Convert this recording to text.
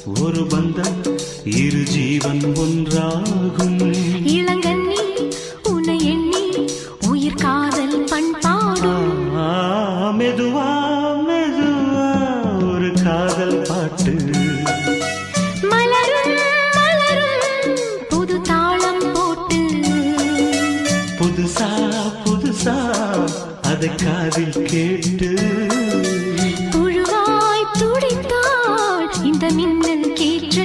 ஒரு பந்தம் இரு ஜீவன் ஒன்றாகும். இளங்கண்ணி உன்னை எண்ணி உயிர் காதல் பண்பாடும். மெதுவா மெதுவா ஒரு காதல் பாட்டு. மலரும் மலரும் புது தாளம் போட்டு. புதுசா புதுசா அதை காதில் கேட்டு. புழுவாய் துடித்தாள் இந்த மின்னல் கேற்று.